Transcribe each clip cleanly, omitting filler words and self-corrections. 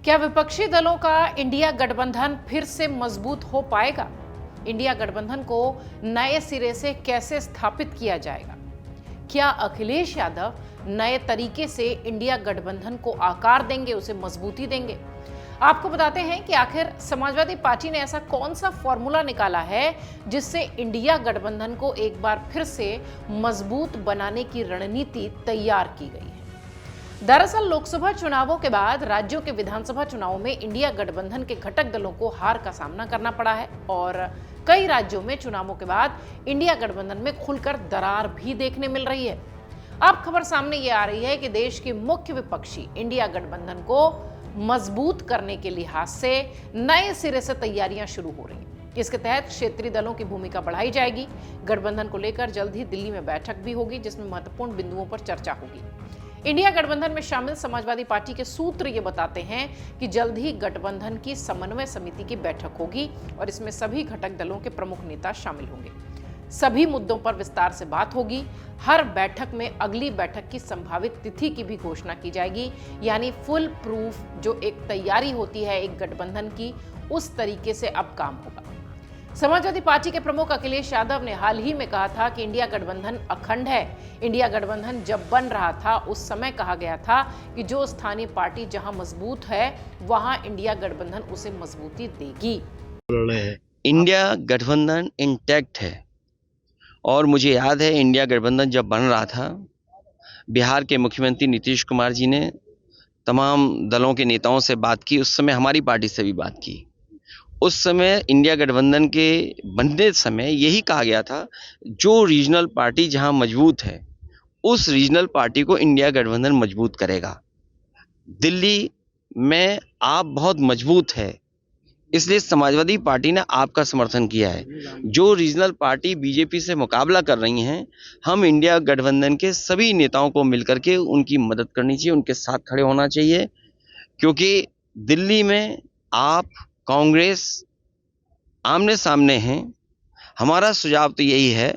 क्या विपक्षी दलों का इंडिया गठबंधन फिर से मजबूत हो पाएगा? इंडिया गठबंधन को नए सिरे से कैसे स्थापित किया जाएगा? क्या अखिलेश यादव नए तरीके से इंडिया गठबंधन को आकार देंगे, उसे मजबूती देंगे? आपको बताते हैं कि आखिर समाजवादी पार्टी ने ऐसा कौन सा फॉर्मूला निकाला है जिससे इंडिया गठबंधन को एक बार फिर से मजबूत बनाने की रणनीति तैयार की गई है। दरअसल लोकसभा चुनावों के बाद राज्यों के विधानसभा चुनावों में इंडिया गठबंधन के घटक दलों को हार का सामना करना पड़ा है और कई राज्यों में चुनावों के बाद इंडिया गठबंधन में खुलकर दरार भी देखने मिल रही है। अब खबर सामने ये आ रही है कि देश के मुख्य विपक्षी इंडिया गठबंधन को मजबूत करने के लिहाज से नए सिरे से तैयारियां शुरू हो रही हैं। इसके तहत क्षेत्रीय दलों की भूमिका बढ़ाई जाएगी। गठबंधन को लेकर जल्द ही दिल्ली में बैठक भी होगी जिसमें महत्वपूर्ण बिंदुओं पर चर्चा होगी। इंडिया गठबंधन में शामिल समाजवादी पार्टी के सूत्र ये बताते हैं कि जल्द ही गठबंधन की समन्वय समिति की बैठक होगी और इसमें सभी घटक दलों के प्रमुख नेता शामिल होंगे। सभी मुद्दों पर विस्तार से बात होगी। हर बैठक में अगली बैठक की संभावित तिथि की भी घोषणा की जाएगी, यानी फुल प्रूफ जो एक तैयारी होती है एक गठबंधन की, उस तरीके से अब काम होगा। समाजवादी पार्टी के प्रमुख अखिलेश यादव ने हाल ही में कहा था कि इंडिया गठबंधन अखंड है। इंडिया गठबंधन जब बन रहा था उस समय कहा गया था कि जो स्थानीय पार्टी जहां मजबूत है वहां इंडिया गठबंधन उसे मजबूती देगी। इंडिया गठबंधन इंटैक्ट है और मुझे याद है इंडिया गठबंधन जब बन रहा था, बिहार के मुख्यमंत्री नीतीश कुमार जी ने तमाम दलों के नेताओं से बात की। उस समय हमारी पार्टी से भी बात की। उस समय इंडिया गठबंधन के बनते समय यही कहा गया था, जो रीजनल पार्टी जहां मजबूत है उस रीजनल पार्टी को इंडिया गठबंधन मजबूत करेगा। दिल्ली में आप बहुत मजबूत है, इसलिए समाजवादी पार्टी ने आपका समर्थन किया है। जो रीजनल पार्टी बीजेपी से मुकाबला कर रही हैं, हम इंडिया गठबंधन के सभी नेताओं को मिलकर के उनकी मदद करनी चाहिए, उनके साथ खड़े होना चाहिए, क्योंकि दिल्ली में आप कांग्रेस आमने सामने हैं। हमारा सुझाव तो यही है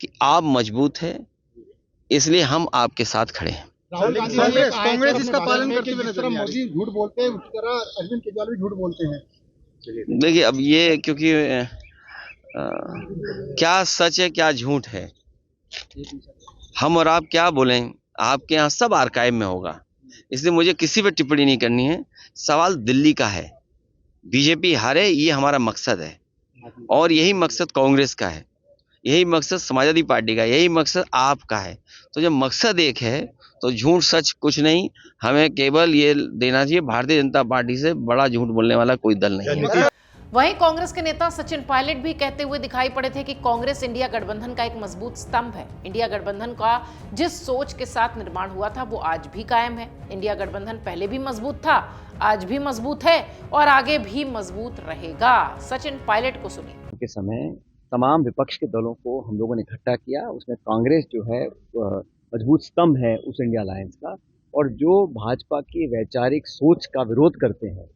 कि आप मजबूत हैं, इसलिए हम आपके साथ खड़े हैं। कांग्रेस इसका पालन करती हुई नजर मोदी झूठ बोलते हैं, उसी तरह अरविंद केजरीवाल भी झूठ बोलते हैं। देखिए, अब ये क्योंकि क्या सच है क्या झूठ है, हम और आप क्या बोलें, आपके यहाँ सब आर्काइव में होगा, इसलिए मुझे किसी पर टिप्पणी नहीं करनी है। सवाल दिल्ली का है। बीजेपी हारे, ये हमारा मकसद है और यही मकसद कांग्रेस का है, यही मकसद समाजवादी पार्टी का, यही मकसद आपका है। तो जब मकसद एक है तो झूठ सच कुछ नहीं, हमें केवल ये देना चाहिए, भारतीय जनता पार्टी से बड़ा झूठ बोलने वाला कोई दल नहीं है। वहीं कांग्रेस के नेता सचिन पायलट भी कहते हुए दिखाई पड़े थे कि कांग्रेस इंडिया गठबंधन का एक मजबूत स्तंभ है। इंडिया गठबंधन का जिस सोच के साथ निर्माण हुआ था वो आज भी कायम है। इंडिया गठबंधन पहले भी मजबूत था, आज भी मजबूत है और आगे भी मजबूत रहेगा। सचिन पायलट को सुनिए। के समय तमाम विपक्ष के दलों को हम लोगों ने इकट्ठा किया, उसमें कांग्रेस जो है मजबूत स्तंभ है उस इंडिया अलायंस का, और जो भाजपा की वैचारिक सोच का विरोध करते हैं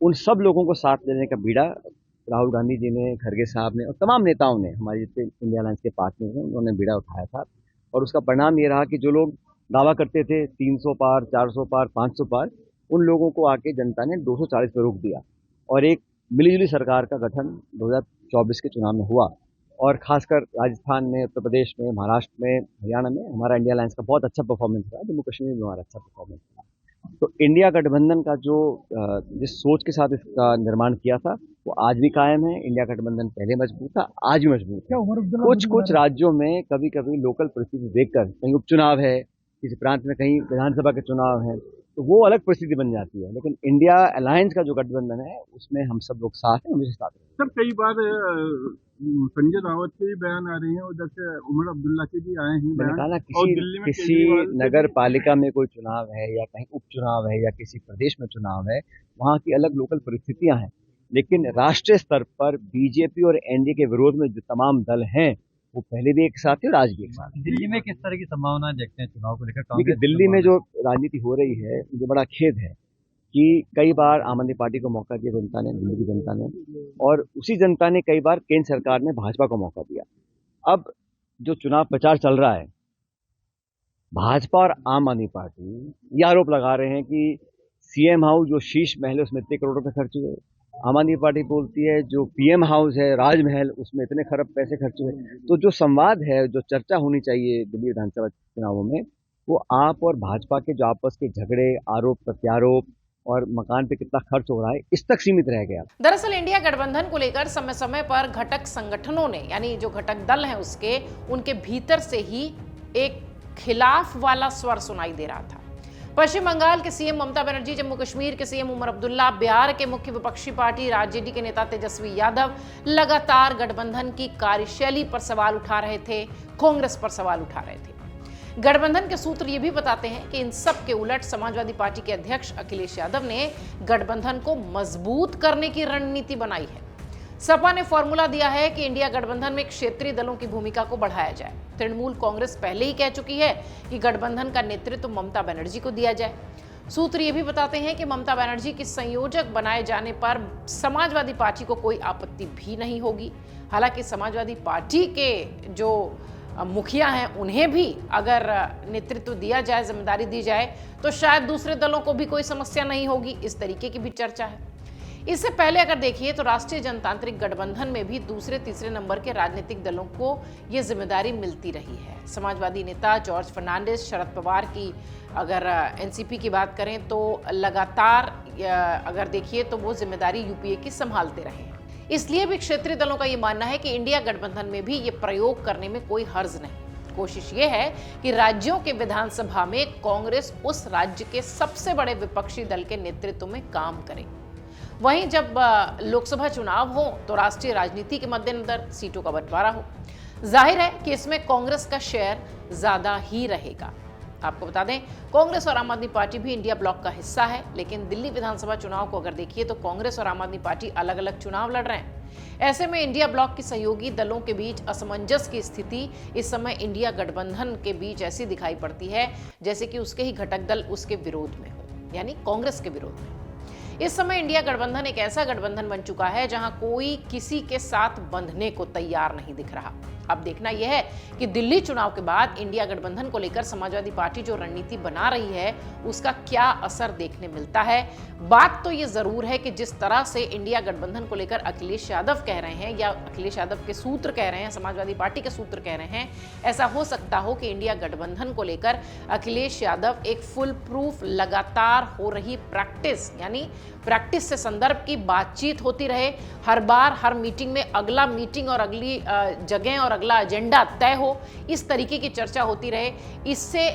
उन सब लोगों को साथ लेने का बीड़ा राहुल गांधी जी ने, खड़गे साहब ने और तमाम नेताओं ने, हमारे जितने इंडिया अलायंस के पार्टनर हैं, उन्होंने बीड़ा उठाया था। और उसका परिणाम ये रहा कि जो लोग दावा करते थे 300 पार, 400 पार, 500 पार, उन लोगों को आके जनता ने 240 पर रोक दिया और एक मिलीजुली सरकार का गठन 2024 के चुनाव में हुआ। और खासकर राजस्थान में, उत्तर प्रदेश में, महाराष्ट्र में, हरियाणा में हमारा इंडिया अलायंस का बहुत अच्छा परफॉर्मेंस रहा। जम्मू कश्मीर में हमारा अच्छा परफॉर्मेंस रहा। तो इंडिया गठबंधन का जो जिस सोच के साथ इसका निर्माण किया था वो आज भी कायम है। इंडिया गठबंधन पहले मजबूत था, आज भी मजबूत है। कुछ राज्यों में कभी कभी लोकल परिस्थिति देखकर, कहीं उपचुनाव है, किसी प्रांत में कहीं विधानसभा के चुनाव है, तो वो अलग परिस्थिति बन जाती है। लेकिन इंडिया अलायंस का जो गठबंधन है उसमें हम सब लोग साथ हैं, हमेशा साथ हैं। सर, कई बार संजय रावत के भी बयान आ रहे हैं, उधर से उमर अब्दुल्ला के भी आए हैं। मैंने कहा ना, किसी नगर पालिका में कोई चुनाव है या कहीं उपचुनाव है या किसी प्रदेश में चुनाव है, वहाँ की अलग लोकल परिस्थितियां हैं। लेकिन राष्ट्रीय स्तर पर बीजेपी और एनडीए के विरोध में जो तमाम दल हैं वो पहले भी एक साथ थे और आज भी एक साथ। दिल्ली में किस तरह की संभावना देखते हैं चुनाव को लेकर? देखिए, दिल्ली में जो राजनीति हो रही है, मुझे बड़ा खेद है कि कई बार आम आदमी पार्टी को मौका दिया जनता ने, दिल्ली की जनता ने, और उसी जनता ने कई बार केंद्र सरकार ने भाजपा को मौका दिया। अब जो चुनाव प्रचार चल रहा है, भाजपा और आम आदमी पार्टी ये आरोप लगा रहे हैं कि सीएम हाउस जो शीश महल है उसमें इतने करोड़ रुपए खर्च हुए। आम आदमी पार्टी बोलती है जो पीएम हाउस है राजमहल उसमें इतने खरब पैसे खर्च हुए। तो जो संवाद है, जो चर्चा होनी चाहिए दिल्ली विधानसभा चुनावों में, वो आप और भाजपा के जो आपस के झगड़े, आरोप प्रत्यारोप और मकान पे कितना खर्च हो रहा है, इस तक सीमित रह गया। दरअसल इंडिया गठबंधन को लेकर समय समय पर घटक संगठनों ने, यानी जो घटक दल हैं उसके, उनके भीतर से ही एक खिलाफ वाला स्वर सुनाई दे रहा था। पश्चिम बंगाल के सीएम ममता बनर्जी, जम्मू कश्मीर के सीएम उमर अब्दुल्ला, बिहार के मुख्य विपक्षी पार्टी आरजेडी के नेता तेजस्वी यादव लगातार गठबंधन की कार्यशैली पर सवाल उठा रहे थे, कांग्रेस पर सवाल उठा रहे थे। गठबंधन के सूत्र ये भी बताते हैं कि इन सब के उलट समाजवादी पार्टी के अध्यक्ष अखिलेश यादव ने गठबंधन को मजबूत करने की रणनीति बनाई है। सपा ने फॉर्मूला दिया है कि इंडिया गठबंधन में क्षेत्रीय दलों की भूमिका को बढ़ाया जाए। तृणमूल कांग्रेस पहले ही कह चुकी है कि गठबंधन का नेतृत्व ममता बनर्जी को दिया जाए। सूत्र ये भी बताते हैं कि ममता बनर्जी की संयोजक बनाए जाने पर समाजवादी पार्टी को कोई आपत्ति भी नहीं होगी। हालांकि समाजवादी पार्टी के जो मुखिया हैं उन्हें भी अगर नेतृत्व दिया जाए, जिम्मेदारी दी जाए, तो शायद दूसरे दलों को भी कोई समस्या नहीं होगी। इस तरीके की भी चर्चा है। इससे पहले अगर देखिए तो राष्ट्रीय जनतांत्रिक गठबंधन में भी दूसरे तीसरे नंबर के राजनीतिक दलों को ये जिम्मेदारी मिलती रही है। समाजवादी नेता जॉर्ज फर्नांडिस, शरद पवार की अगर एनसीपी की बात करें तो लगातार अगर देखिए तो वो जिम्मेदारी यूपीए की संभालते रहे हैं। इसलिए भी क्षेत्रीय दलों का ये मानना है कि इंडिया गठबंधन में भी ये प्रयोग करने में कोई हर्ज नहीं। कोशिश ये है कि राज्यों के विधानसभा में कांग्रेस उस राज्य के सबसे बड़े विपक्षी दल के नेतृत्व में काम करे। वहीं जब लोकसभा चुनाव हो तो राष्ट्रीय राजनीति के मद्देनजर सीटों का बंटवारा हो। जाहिर है कि इसमें कांग्रेस का शेयर ज्यादा ही रहेगा। आपको बता दें, कांग्रेस और आम आदमी पार्टी भी इंडिया ब्लॉक का हिस्सा है, लेकिन दिल्ली विधानसभा चुनाव को अगर देखिए तो कांग्रेस और आम आदमी पार्टी अलग अलग चुनाव लड़ रहे हैं। ऐसे में इंडिया ब्लॉक की सहयोगी दलों के बीच असमंजस की स्थिति इस समय इंडिया गठबंधन के बीच ऐसी दिखाई पड़ती है जैसे कि उसके ही घटक दल उसके विरोध में हो, यानी कांग्रेस के विरोध में। इस समय इंडिया गठबंधन एक ऐसा गठबंधन बन चुका है जहां कोई किसी के साथ बंधने को तैयार नहीं दिख रहा। अब देखना यह है कि दिल्ली चुनाव के बाद इंडिया गठबंधन को लेकर समाजवादी पार्टी जो रणनीति बना रही है उसका क्या असर देखने मिलता है। बात तो ये जरूर है कि जिस तरह से इंडिया गठबंधन को लेकर अखिलेश यादव कह रहे हैं या अखिलेश यादव के सूत्र कह रहे हैं, समाजवादी पार्टी के सूत्र कह रहे हैं, ऐसा हो सकता हो कि इंडिया गठबंधन को लेकर अखिलेश यादव एक फुल प्रूफ लगातार हो रही प्रैक्टिस, यानी प्रैक्टिस से संदर्भ की बातचीत होती रहे, हर बार हर मीटिंग में अगला मीटिंग और अगली जगह और अगला एजेंडा तय हो, इस तरीके की चर्चा होती रहे। इससे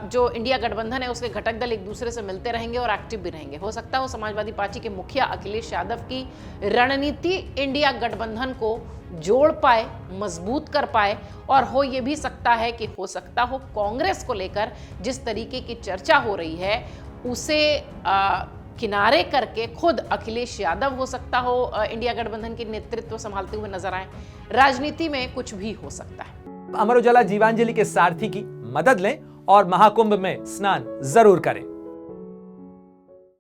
जो इंडिया गठबंधन है उसके घटक दल एक दूसरे से मिलते रहेंगे और एक्टिव भी रहेंगे। हो सकता है समाजवादी पार्टी के मुखिया अखिलेश यादव की रणनीति इंडिया गठबंधन को जोड़ पाए, मजबूत कर पाए, और हो ये भी सकता है कि हो सकता हो कांग्रेस को लेकर जिस तरीके की चर्चा हो रही है उसे किनारे करके खुद अखिलेश यादव हो सकता हो इंडिया गठबंधन की नेतृत्व संभालते हुए नजर आए। राजनीति में कुछ भी हो सकता है। अमर उजाला जीवांजलि के सारथी की मदद लें और महाकुंभ में स्नान जरूर करें।